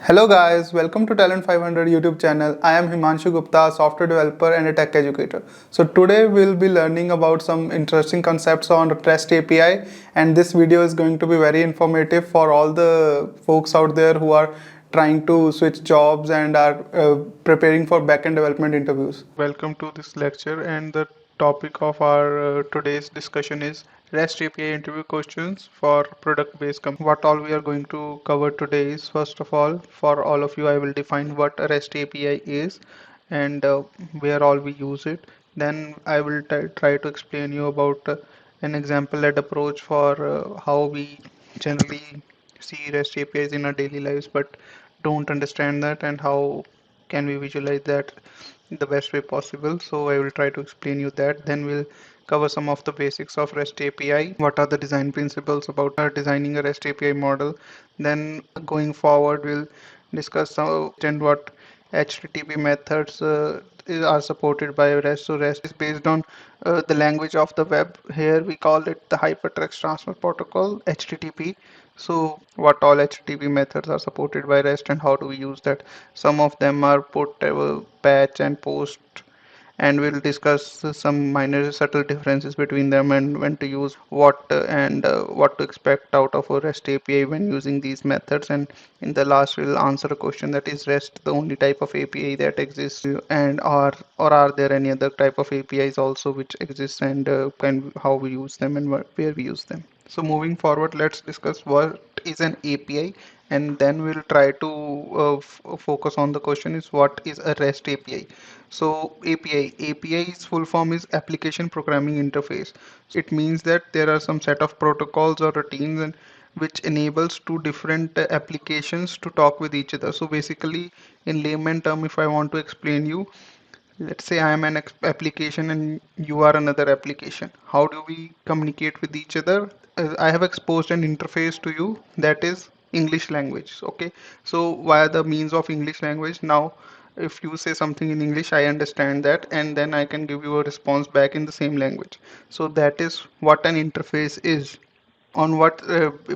Hello guys, welcome to Talent500 YouTube channel. I am Himanshu Gupta, a software developer and a tech educator. So today we'll be learning about some interesting concepts on REST API, and this video is going to be very informative for all the folks out there who are trying to switch jobs and are preparing for backend development interviews. Welcome to this lecture, and the topic of our today's discussion is REST API interview questions for product-based company. What all we are going to cover today is, first of all, for all of you, I will define what a REST API is and where all we use it. Then I will try to explain you about an example-led approach for how we generally see REST APIs in our daily lives, but don't understand that, and how can we visualize that the best way possible. So I will try to explain you that. Then we'll cover some of the basics of REST API. What are the design principles about designing a REST API model? Then going forward, we'll discuss how and what HTTP methods are supported by REST. So REST is based on the language of the web. Here we call it the Hypertext Transfer Protocol, HTTP. So what all HTTP methods are supported by REST and how do we use that? Some of them are put, patch and post, and we'll discuss some minor subtle differences between them and when to use what and what to expect out of a REST API when using these methods. And in the last, we'll answer a question, that is REST the only type of API that exists, and are there any other type of APIs also which exist, and how we use them and where we use them. So moving forward, let's discuss what is an API, and then we'll try to focus on the question is what is a REST API. So API's full form is Application Programming Interface. It means that there are some set of protocols or routines and which enables two different applications to talk with each other. So basically, in layman term, if I want to explain you, let's say I am an application and you are another application. How do we communicate with each other? I have exposed an interface to you that is English language. Okay, so via the means of English language, now if you say something in English, I understand that, and then I can give you a response back in the same language. So that is what an interface is. On what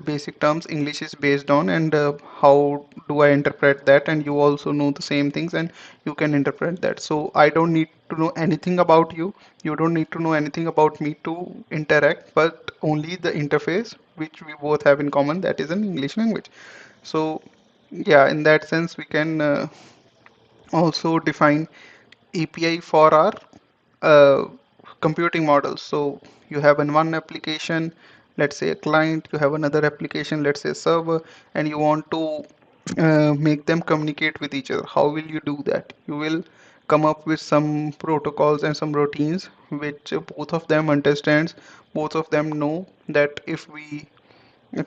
basic terms English is based on, and how do I interpret that, and you also know the same things and you can interpret that. So I don't need to know anything about you, you don't need to know anything about me to interact, but only the interface which we both have in common, that is an English language. So yeah, in that sense we can also define API for our uh, computing models. So you have in one application, let's say a client, you have another application, let's say a server, and you want to make them communicate with each other. How will you do that? You will come up with some protocols and some routines which both of them understands, both of them know that if we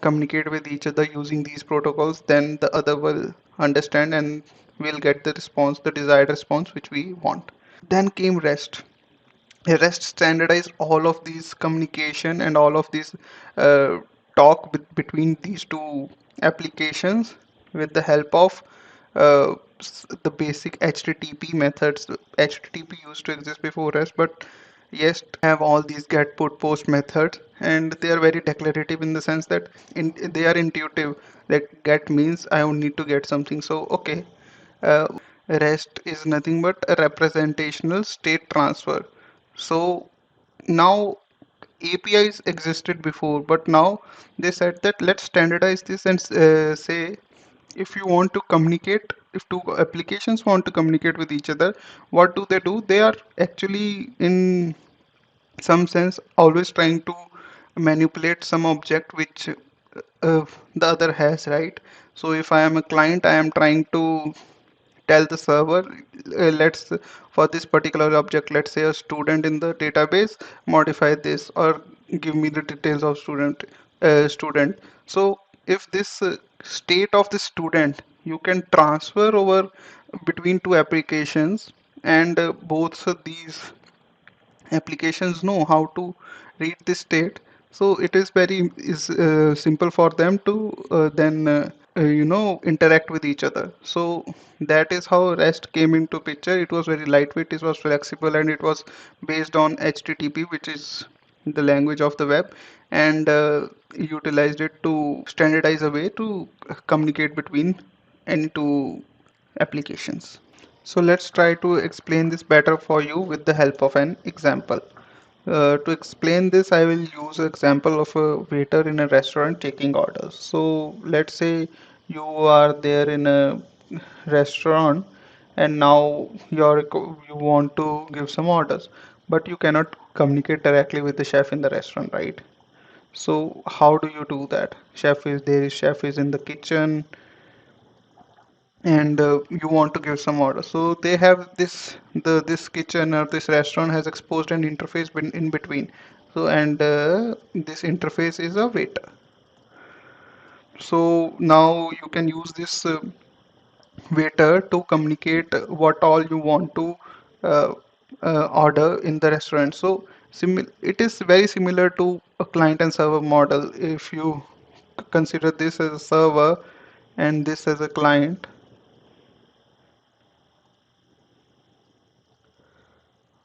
communicate with each other using these protocols, then the other will understand and we'll get the response, the desired response which we want. Then came REST. REST standardized all of these communication and all of these uh, talk between these two applications with the help of the basic HTTP methods. HTTP used to exist before REST, but yes, have all these get put post methods, and they are very declarative in the sense that they are intuitive. Like get means I need to get something. So okay, REST is nothing but a representational state transfer. So now APIs existed before, but now they said that let's standardize this and say if you want to communicate, if two applications want to communicate with each other, what do? They are actually in some sense always trying to manipulate some object which the other has, right? So if I am a client, I am trying to tell the server, let's for this particular object, let's say a student in the database, modify this or give me the details of student. So if this state of the student you can transfer over between two applications, and both these applications know how to read this state, so it is very is simple for them to then interact with each other. So that is how REST came into picture. It was very lightweight, it was flexible, and it was based on HTTP, which is the language of the web, and utilized it to standardize a way to communicate between any two applications. So let's try to explain this better for you with the help of an example. To explain this, I will use an example of a waiter in a restaurant taking orders. So let's say you are there in a restaurant and now you want to give some orders, but you cannot communicate directly with the chef in the restaurant, right? So how do you do that? Chef is in the kitchen and you want to give some order. So they have this kitchen or this restaurant has exposed an interface in between. So and this interface is a waiter. So now you can use this waiter to communicate what all you want to uh, order in the restaurant. So it is very similar to a client and server model. If you consider this as a server and this as a client,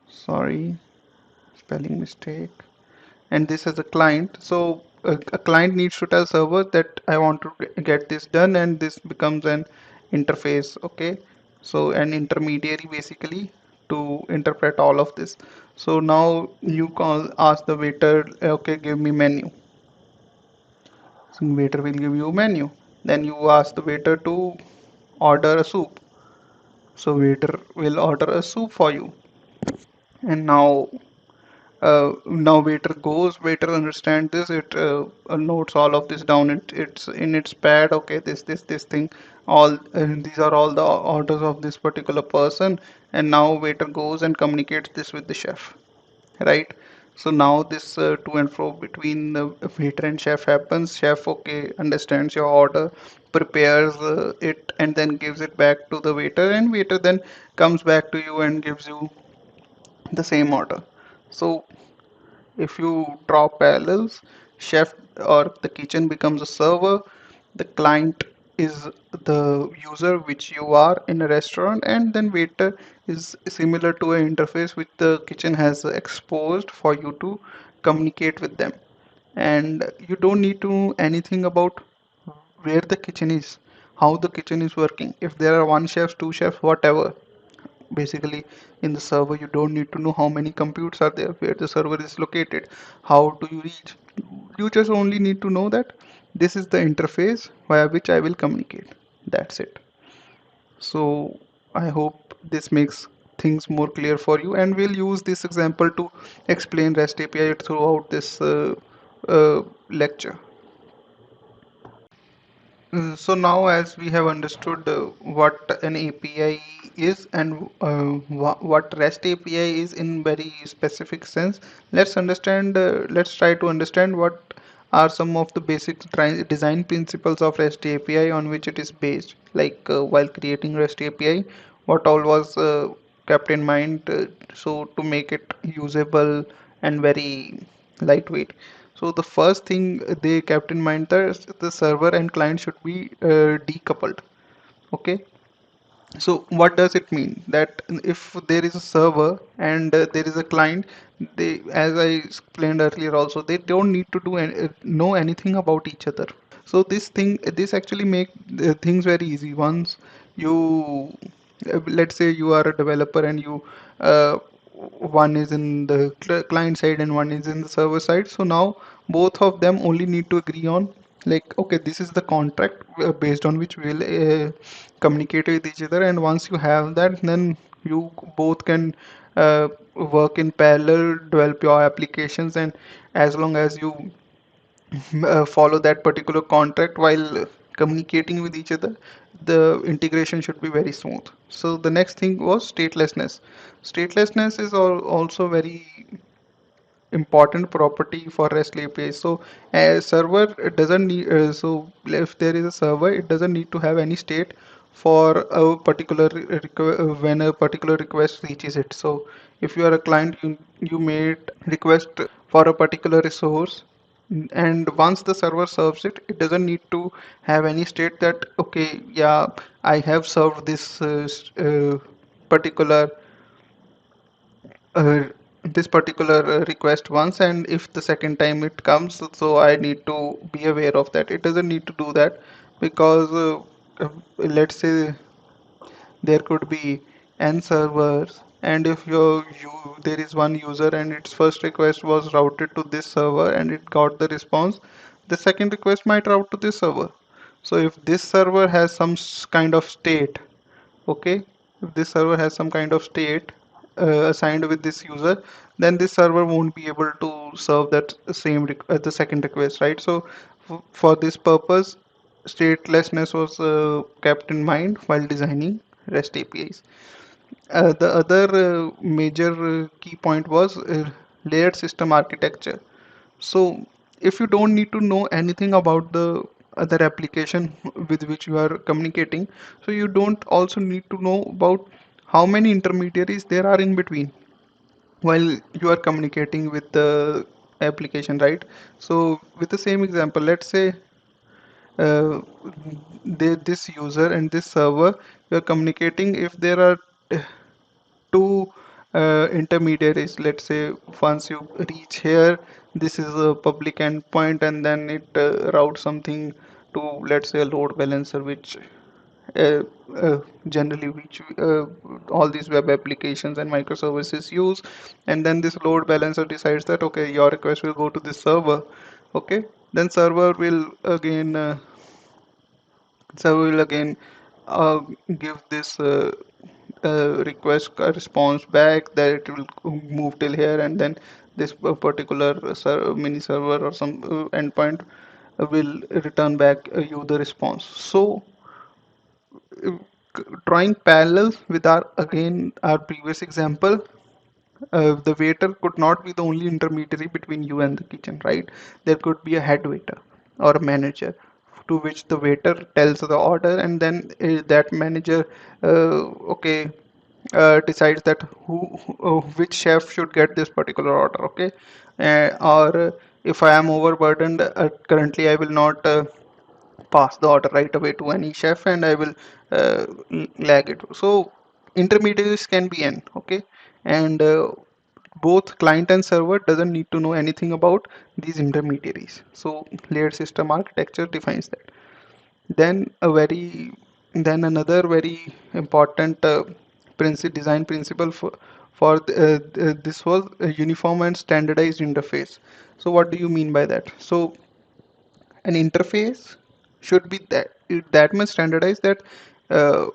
sorry, spelling mistake, and this as a client. So a client needs to tell server that I want to get this done, and this becomes an interface. Okay, so an intermediary basically to interpret all of this. So now you call ask the waiter, okay, give me menu. So waiter will give you menu. Then you ask the waiter to order a soup. So waiter will order a soup for you. And now waiter goes, waiter understand this, it notes all of this down, it's in its pad. Okay, this thing, all these are all the orders of this particular person, and now waiter goes and communicates this with the chef, right? So now this to and fro between the waiter and chef happens. Chef, okay, understands your order, prepares it, and then gives it back to the waiter, and waiter then comes back to you and gives you the same order. So if you draw parallels, chef or the kitchen becomes a server, the client is the user which you are in a restaurant, and then waiter is similar to an interface which the kitchen has exposed for you to communicate with them. And you don't need to know anything about where the kitchen is, how the kitchen is working. If there are one chef, two chefs, whatever, basically in the server you don't need to know how many computers are there, where the server is located, how do you reach. You just only need to know that this is the interface via which I will communicate. That's it. So I hope this makes things more clear for you, and we'll use this example to explain REST API throughout this lecture. So now, as we have understood what an API is and what REST API is in very specific sense, let's try to understand what are some of the basic design principles of REST API on which it is based. Like while creating REST API, what all was kept in mind so to make it usable and very lightweight. So the first thing they kept in mind that the server and client should be decoupled. Okay. So what does it mean? That if there is a server and there is a client, they, as I explained earlier also, they don't need to know anything about each other. So this actually make things very easy. Once you, let's say you are a developer and you, one is in the client side and one is in the server side. So now both of them only need to agree on, like, okay, this is the contract based on which we'll communicate with each other. And once you have that, then you both can work in parallel, develop your applications, and as long as you follow that particular contract while communicating with each other, the integration should be very smooth. So the next thing was statelessness. Statelessness is also very important property for REST API. So a server doesn't need, so if there is a server, it doesn't need to have any state for a particular when a particular request reaches it. So if you are a client, you made request for a particular resource, and once the server serves it, it doesn't need to have any state that, okay, yeah, I have served this particular uh, request once, and if the second time it comes, so I need to be aware of that. It doesn't need to do that because let's say there could be n servers, and if there is one user and its first request was routed to this server and it got the response, the second request might route to this server. So if this server has some kind of state, okay, if this server has some kind of state assigned with this user, then this server won't be able to serve that the second request, right? So for this purpose, statelessness was kept in mind while designing REST APIs. The other major key point was layered system architecture. So if you don't need to know anything about the other application with which you are communicating, so you don't also need to know about how many intermediaries there are in between while you are communicating with the application, right? So with the same example, let's say uh, this user and this server, you are communicating. If there are two intermediaries, let's say once you reach here, this is a public endpoint, and then it routes something to, let's say, a load balancer, which uh, uh, generally which all these web applications and microservices use. And then this load balancer decides that okay, your request will go to this server. Okay, then server will again uh, give this request a response back that it will move till here, and then this particular mini server or some endpoint will return back you the response. So uh, drawing parallels with our previous example, the waiter could not be the only intermediary between you and the kitchen, right? There could be a head waiter or a manager to which the waiter tells the order, and then that manager, okay, decides that which chef should get this particular order, okay? Or if I am overburdened, currently I will not pass the order right away to any chef, and I will lag it. So intermediaries can be n, okay, and both client and server doesn't need to know anything about these intermediaries. So layered system architecture defines that. Then a very then another very important design principle for this was a uniform and standardized interface. So what do you mean by that? So an interface should be that much standardized that uh,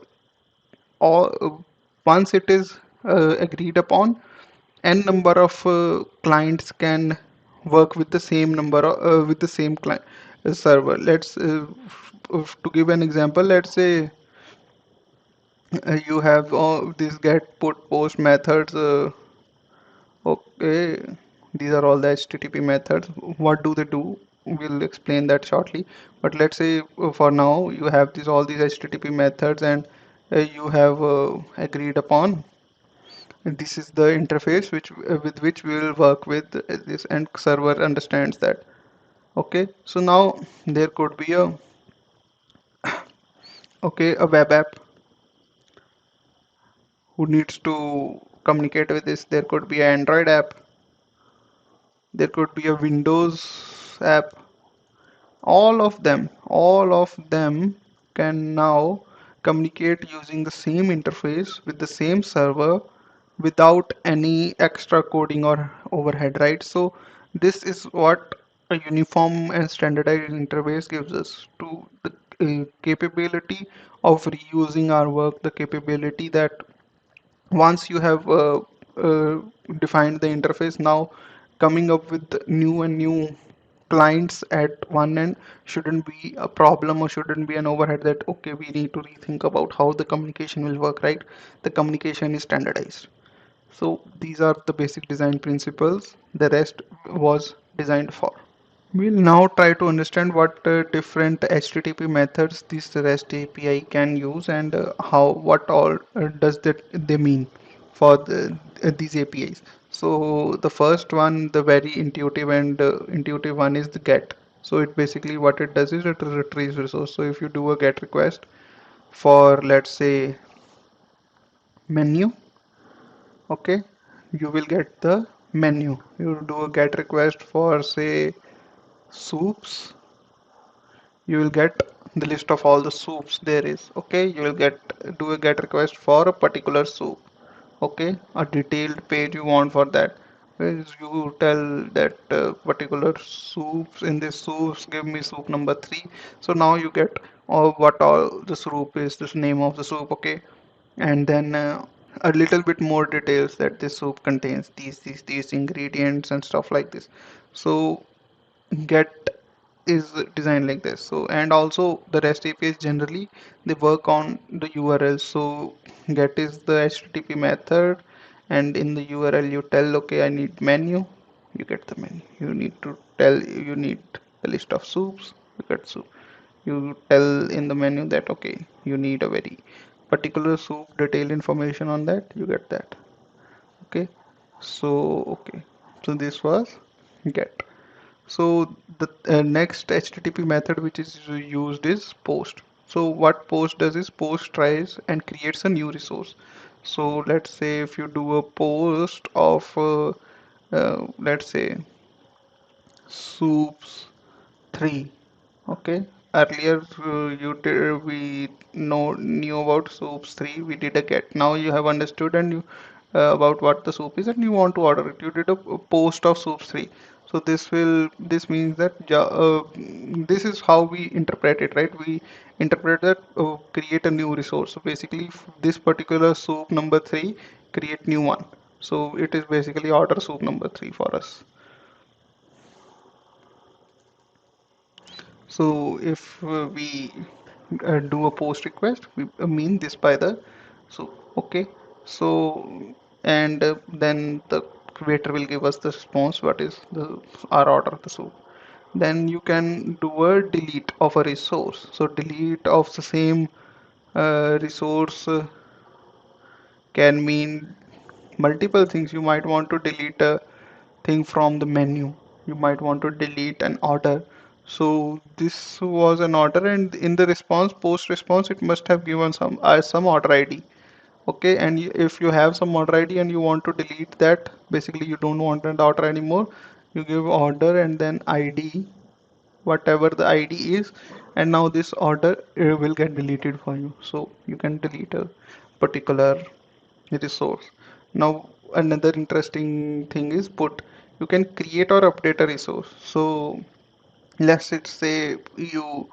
all once it is agreed upon, n number of clients can work with the same with the same client server. Let's to give an example, let's say you have these get put post methods. Okay, these are all the HTTP methods. What do they do? We'll explain that shortly. But let's say for now you have these all these HTTP methods, and you have agreed upon this is the interface with which we will work with this, and server understands that. Okay, so now there could be a web app who needs to communicate with this. There could be an Android app. There could be a Windows app. All of them can now communicate using the same interface with the same server without any extra coding or overhead, right? So this is what a uniform and standardized interface gives us to the capability of reusing our work, the capability that once you have uh, defined the interface, now coming up with new and new clients at one end shouldn't be a problem or shouldn't be an overhead that okay, we need to rethink about how the communication will work, right? The communication is standardized. So these are the basic design principles the rest was designed for. We'll now try to understand what different HTTP methods this REST API can use, and how what all does that they mean for these APIs. So the first one, the very intuitive one, is the GET. So it basically what it does is it retrieves resource. So if you do a GET request for, let's say, menu, okay, you will get the menu. You do a GET request for, say, soups, you will get the list of all the soups there is. Okay, you will do a get request for a particular soup. Okay, a detailed page you want for that. Is you tell that particular soups, in this soups give me soup number 3. So now you get what all the soup is, this name of the soup. Okay, and then a little bit more details that this soup contains these ingredients and stuff like this. So get is designed like this. So and also the REST APIs generally they work on the URL. So get is the HTTP method, and in the URL you tell, okay, I need menu, you get the menu. You need to tell you need the list of soups, you get soup. You tell in the menu that okay, you need a very particular soup detailed information on that, you get that. Okay, so okay, so this was get. So the next HTTP method which is used is post. So what post does is post tries and creates a new resource. So let's say if you do a post of let's say soups 3. Okay. Earlier we knew about soups 3. We did a get. Now you have understood and you about what the soup is and you want to order it. You did a post of soups 3. So this means that this is how we interpret it, right? We interpret that create a new resource. So basically this particular soup number 3 create new one. So it is basically order soup number 3 for us. So if we do a post request, we mean this by the so okay. So and then the creator will give us the response what is the our order the soup. Then you can do a delete of a resource. So delete of the same resource can mean multiple things. You might want to delete a thing from the menu. You might want to delete an order. So this was an order, and in the response, post response, it must have given some order ID. Okay, and if you have some order ID and you want to delete that, basically you don't want an order anymore. You give order and then ID, whatever the ID is, and now this order will get deleted for you. So you can delete a particular resource. Now another interesting thing is put. You can create or update a resource. So let's say you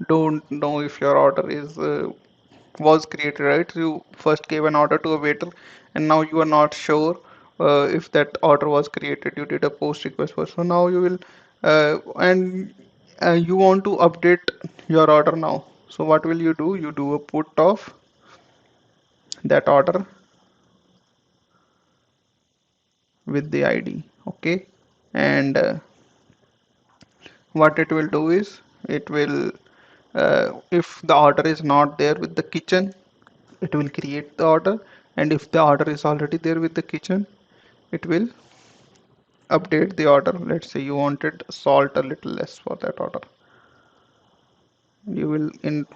don't know if your order is was created, right? You first gave an order to a waiter and now you are not sure if that order was created. You did a post request first. So now you will and you want to update your order now. So what will you do? You do a put of that order with the ID. Okay, and what it will do is it will if the order is not there with the kitchen, it will create the order, and if the order is already there with the kitchen, it will update the order. Let's say you wanted salt a little less for that order, you will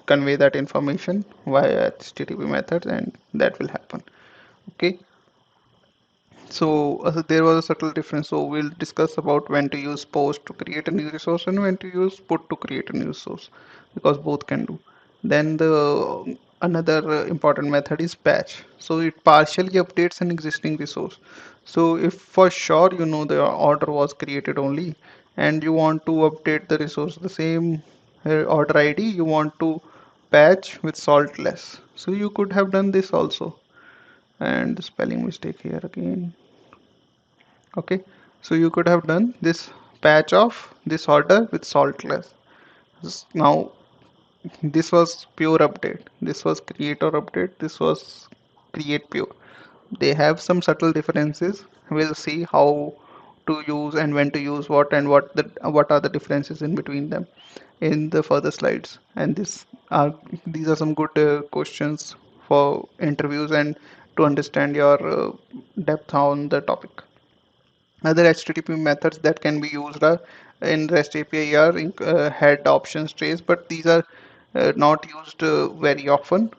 convey that information via HTTP methods and that will happen. Okay, so there was a subtle difference. So we'll discuss about when to use post to create a new resource and when to use put to create a new source, because both can do. Then the another important method is patch. So it partially updates an existing resource. So if for sure you know the order was created only and you want to update the resource, the same order ID, you want to patch with salt less. So you could have done this also. And the spelling mistake here again. Okay, so you could have done this patch of this order with saltless. Now this was pure update, this was create or update, this was create pure. They have some subtle differences. We'll see how to use and when to use what and what are the differences in between them in the further slides. And these are some good questions for interviews and to understand your depth on the topic. Other HTTP methods that can be used are in REST API are head options trace, but these are not used very often.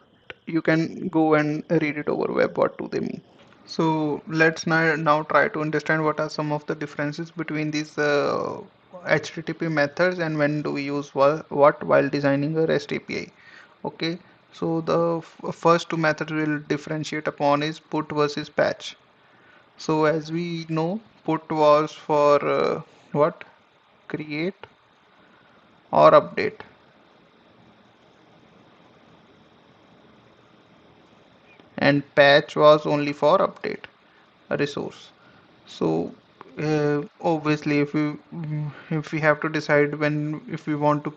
You can go and read it over web. What do they mean? So let's now try to understand what are some of the differences between these HTTP methods and when do we use what while designing a REST API. Okay, so the first two methods we'll differentiate upon is put versus patch. So as we know, put was for what? Create or update, and patch was only for update a resource. So obviously, if we have to decide when if we want to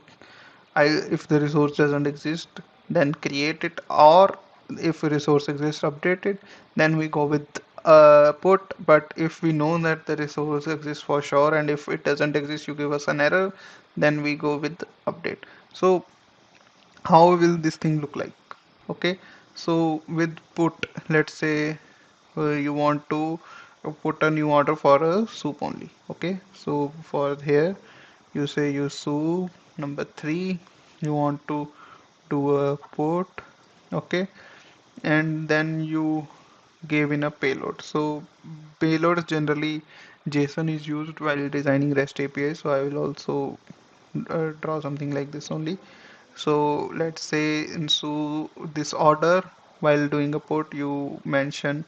if the resource doesn't exist, then create it, or if a resource exists, update it, then we go with put. But if we know that the resource exists for sure, and if it doesn't exist, you give us an error, then we go with update. So how will this thing look like? Okay, so with put, let's say you want to put a new order for a soup only. Okay, so for here you say you soup number 3, you want to do a put. Okay, and then you gave in a payload. So payloads generally JSON is used while designing REST API, so I will also draw something like this only. So let's say in this order, while doing a put, you mention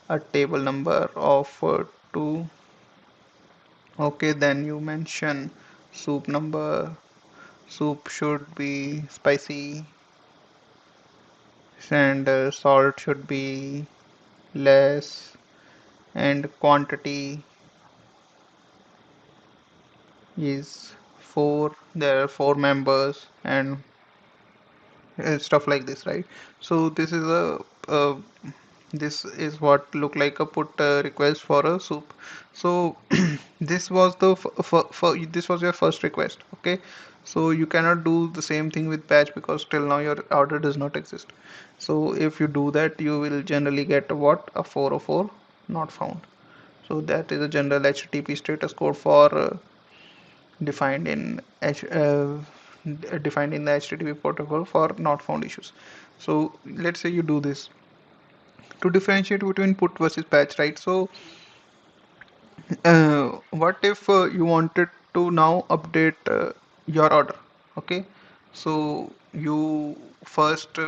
a table number of 2. Okay, then you mention soup number. Soup should be spicy, and salt should be less, and quantity is 4. There are 4 members, and stuff like this, right? So this is what look like a put request for a soup. So this was the this was your first request. Okay, so you cannot do the same thing with patch because till now your order does not exist. So if you do that, you will generally get a what? A 404 not found. So that is a general HTTP status code for defined in defined in the HTTP protocol for not found issues. So let's say you do this to differentiate between put versus patch, right? So what if you wanted to now update your order? Okay, so you first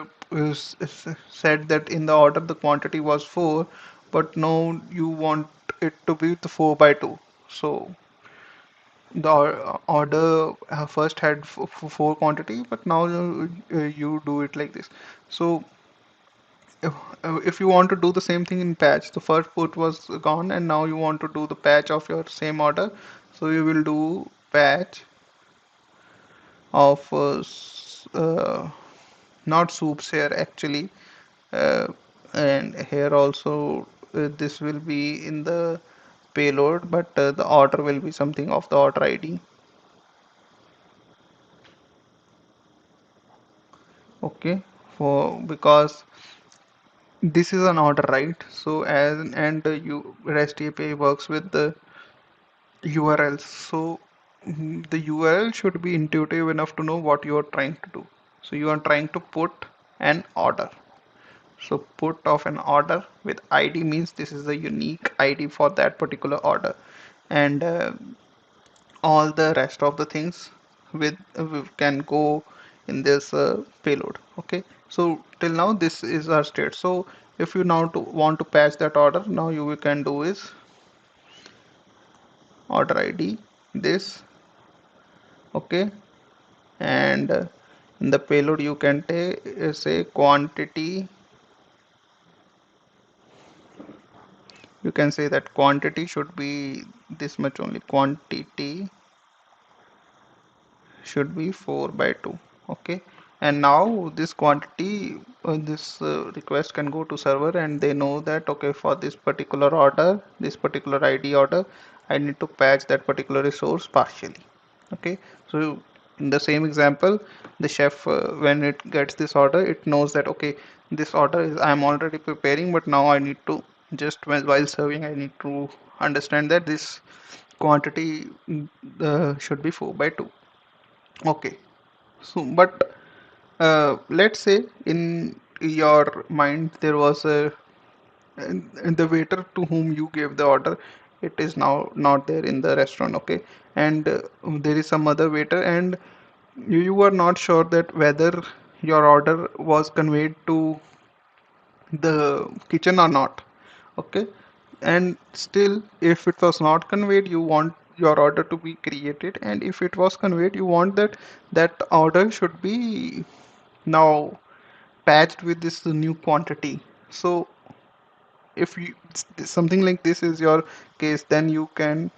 said that in the order the quantity was 4, but now you want it to be the 4 by 2. So the order first had 4 quantity, but now you do it like this. So if, if you want to do the same thing in patch, the first put was gone and now you want to do the patch of your same order, so you will do patch of not soups here actually, uh, and here also this will be in the payload, but the order will be something of the order ID. Okay, for because this is an order, right? So as and you REST API works with the URLs. So the URL should be intuitive enough to know what you are trying to do. So you are trying to put an order. So put of an order with ID means this is the unique ID for that particular order, and all the rest of the things can go in this payload. Okay, so till now this is our state. So if you now want to patch that order, now you can do is order ID this. Okay, and in the payload you can say quantity. You can say that quantity should be this much only. Quantity should be 4 by 2. Okay, and now this quantity this request can go to server and they know that okay, for this particular order, this particular ID order, I need to patch that particular resource partially. Okay, so in the same example, the chef when it gets this order, it knows that okay, this order is I'm already preparing, but now I need to just while serving I need to understand that this quantity should be 4 by 2. Okay, so but let's say in your mind there was a and the waiter to whom you gave the order, it is now not there in the restaurant. Okay, and there is some other waiter, and you are not sure that whether your order was conveyed to the kitchen or not. Okay, and still if it was not conveyed, you want your order to be created, and if it was conveyed, you want that that order should be now patched with this new quantity. So if you something like this is your case, then you can,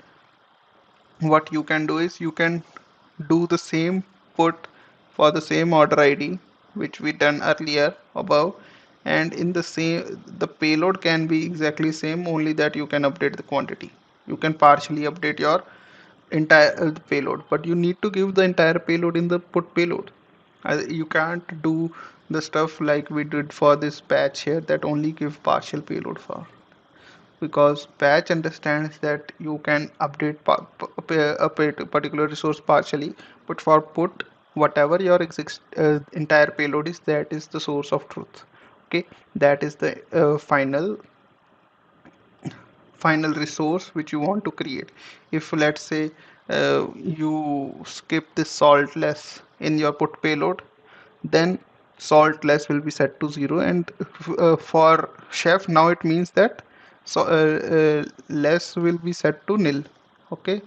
what you can do is you can do the same put for the same order ID which we done earlier above, and in the same the payload can be exactly same, only that you can update the quantity. You can partially update your entire payload, but you need to give the entire payload in the put payload. You can't do the stuff like we did for this patch here, that only give partial payload for, because patch understands that you can update a particular resource partially, but for put, whatever your entire payload is, that is the source of truth. Okay, that is the final resource which you want to create. If let's say you skip this saltless in your put payload, then saltless will be set to 0, and for chef now it means that less will be set to nil. Okay,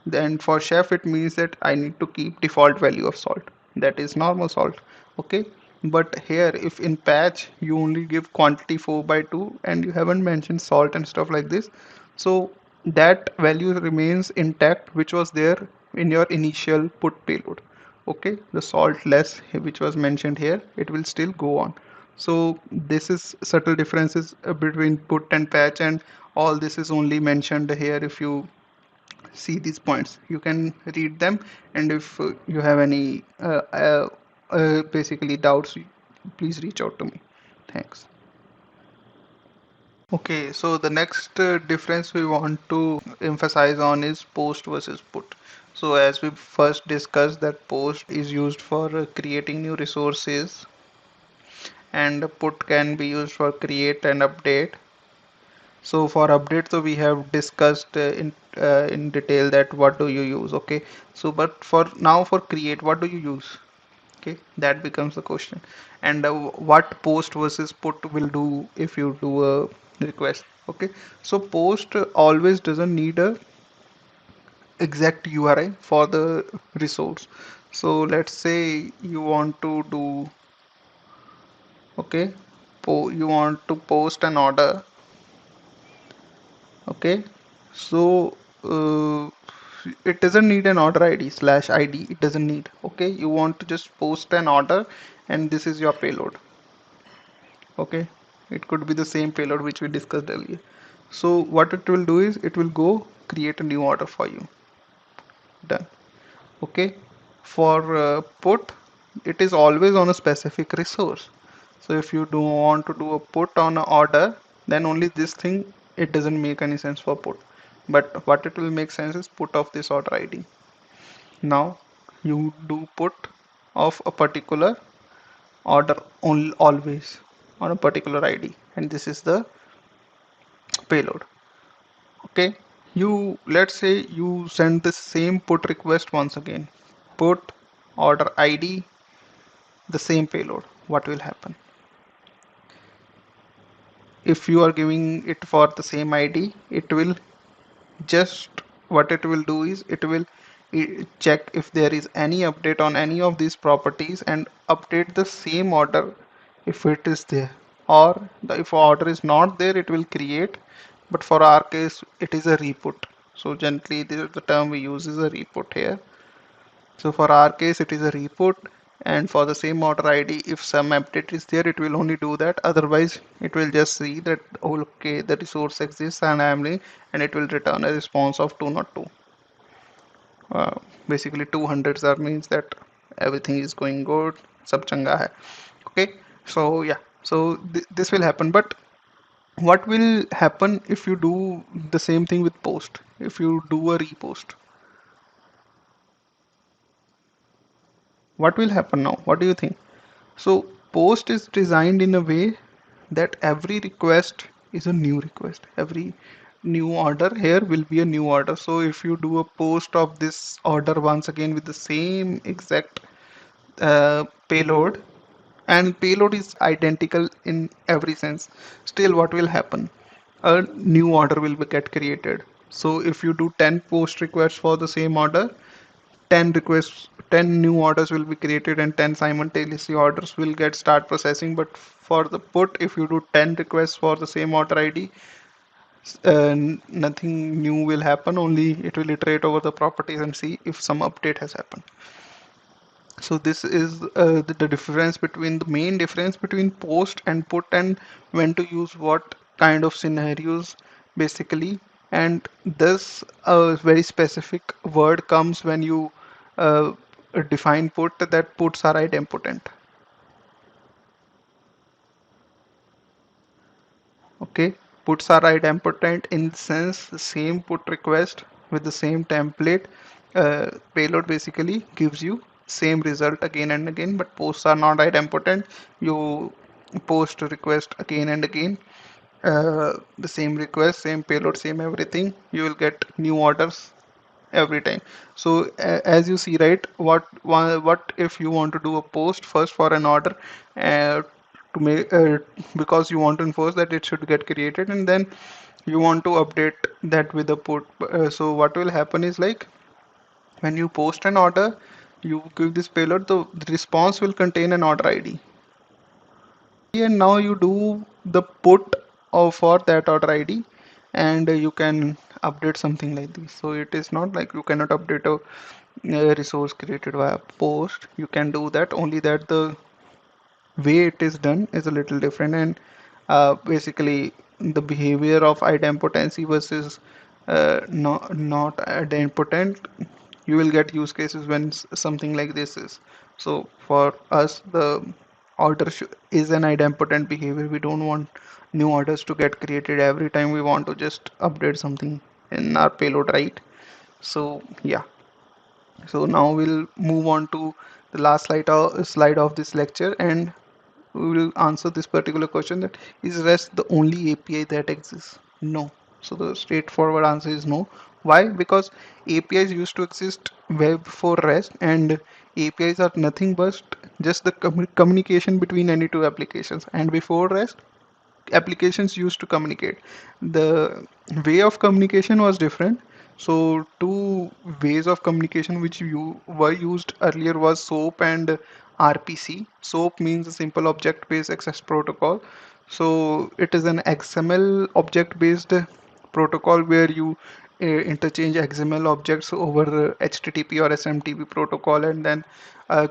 then for chef it means that I need to keep default value of salt, that is normal salt. Okay, but here if in patch you only give quantity 4 by 2 and you haven't mentioned salt and stuff like this, so that value remains intact which was there in your initial put payload. Okay, the salt less which was mentioned here, it will still go on. So this is subtle differences between put and patch, and all this is only mentioned here. If you see these points, you can read them, and if you have any basically doubts, please reach out to me. Thanks. Okay, so the next difference we want to emphasize on is post versus put. So as we first discussed, that post is used for creating new resources, and put can be used for create and update. So for update, so we have discussed in detail that what do you use. Okay, so but for now, for create, what do you use? Okay, that becomes the question. And what post versus put will do if you do a request. Okay, so post always doesn't need a exact URI for the resource. So let's say you want to do, okay, you want to post an order. Okay, so it doesn't need an order ID slash ID, it doesn't need. Okay, you want to just post an order, and this is your payload. Okay, it could be the same payload which we discussed earlier. So what it will do is it will go create a new order for you. Done. Okay, for put, it is always on a specific resource. So if you do want to do a put on an order, then only this thing, it doesn't make any sense for put, but what it will make sense is put of this order ID. Now you do put of a particular order only, always on a particular ID, and this is the payload. Okay, you, let's say you send the same put request once again, put order ID, the same payload. What will happen if you are giving it for the same ID? It will just, what it will do is it will check if there is any update on any of these properties and update the same order if it is there, or if order is not there, it will create. But for our case it is a reput, so generally the term we use is a reput here. So for our case it is a reput, and for the same order ID, if some update is there, it will only do that. Otherwise, it will just see that, oh, okay, the resource exists and I am linked, and it will return a response of 202. Uh, Basically, 200 that means that everything is going good, sab changa hai. Okay, so yeah, so this will happen. But what will happen if you do the same thing with post? If you do a repost, what will happen now? What do you think? So post is designed in a way that every request is a new request. Every new order here will be a new order. So if you do a post of this order once again with the same exact payload, and payload is identical in every sense, still what will happen? A new order will get created. So if you do 10 post requests for the same order, 10 requests, 10 new orders will be created and 10 simultaneously orders will get start processing. But for the put, if you do 10 requests for the same order ID, nothing new will happen, only it will iterate over the properties and see if some update has happened. So this is the difference between the main difference between post and put, and when to use what kind of scenarios basically. And this very specific word comes when you uh, define put, that puts are idempotent. Okay, puts are idempotent in the sense the same put request with the same template payload basically gives you same result again and again, but posts are not idempotent. You post request again and again, the same request, same payload, same everything, you will get new orders every time. So as you see, right, what if you want to do a post first for an order, to make because you want to enforce that it should get created, and then you want to update that with a put. So what will happen is, like, when you post an order, you give this payload, the response will contain an order ID, and now you do the put of for that order ID, and you can update something like this. So it is not like you cannot update a resource created via post. You can do that, only that the way it is done is a little different. And basically the behavior of idempotency versus not idempotent, you will get use cases when something like this is. So for us, the order is an idempotent behavior. We don't want new orders to get created every time we want to just update something in our payload, right? So yeah, so now we'll move on to the last slide of this lecture, and we will answer this particular question, that is REST the only API that exists? No. So the straightforward answer is no. Why? Because APIs used to exist way before REST, and APIs are nothing but just the communication between any two applications. And before REST, applications used to communicate. The way of communication was different. So two ways of communication which you were used earlier was SOAP and RPC. SOAP means a simple object based access protocol. So it is an XML object based protocol where you interchange XML objects over HTTP or SMTP protocol, and then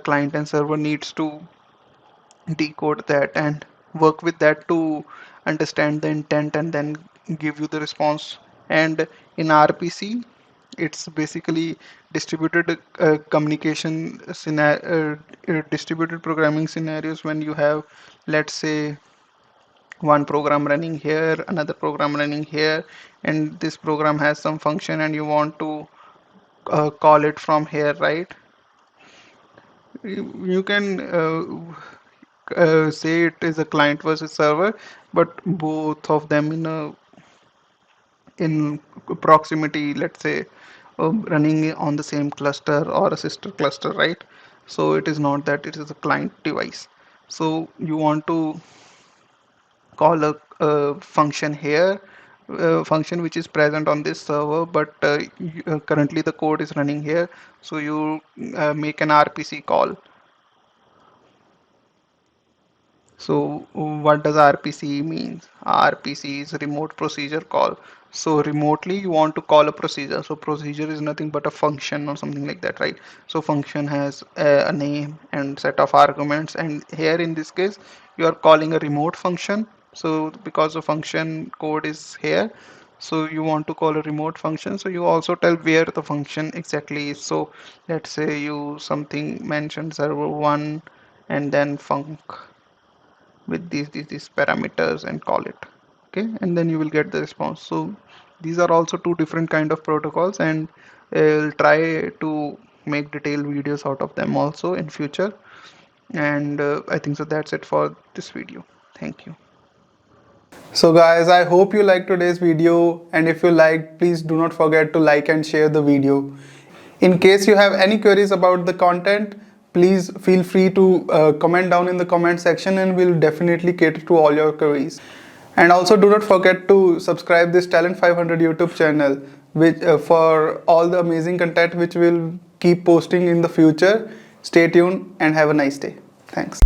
client and server needs to decode that and work with that to understand the intent and then give you the response. And in RPC, it's basically distributed communication distributed programming scenarios, when you have, let's say, one program running here, another program running here, and this program has some function and you want to call it from here, right? You can say it is a client versus server, but both of them in proximity, let's say, running on the same cluster or a sister cluster, right? So it is not that it is a client device. So you want to call a function here, function which is present on this server, but currently the code is running here. So you make an RPC call. So what does RPC means? RPC is remote procedure call. So remotely you want to call a procedure. So procedure is nothing but a function or something like that, right? So function has a name and set of arguments, and here in this case you are calling a remote function. So because the function code is here, so you want to call a remote function. So you also tell where the function exactly is. So let's say you something mentioned server one and then func with these parameters and call it. Okay, and then you will get the response. So these are also two different kind of protocols, and I'll try to make detailed videos out of them also in future. And I think so that's it for this video. Thank you. So guys, I hope you liked today's video, and if you liked, please do not forget to like and share the video. In case you have any queries about the content, please feel free to comment down in the comment section, and we'll definitely cater to all your queries. And also do not forget to subscribe this Talent 500 YouTube channel which for all the amazing content which we'll keep posting in the future. Stay tuned and have a nice day. Thanks.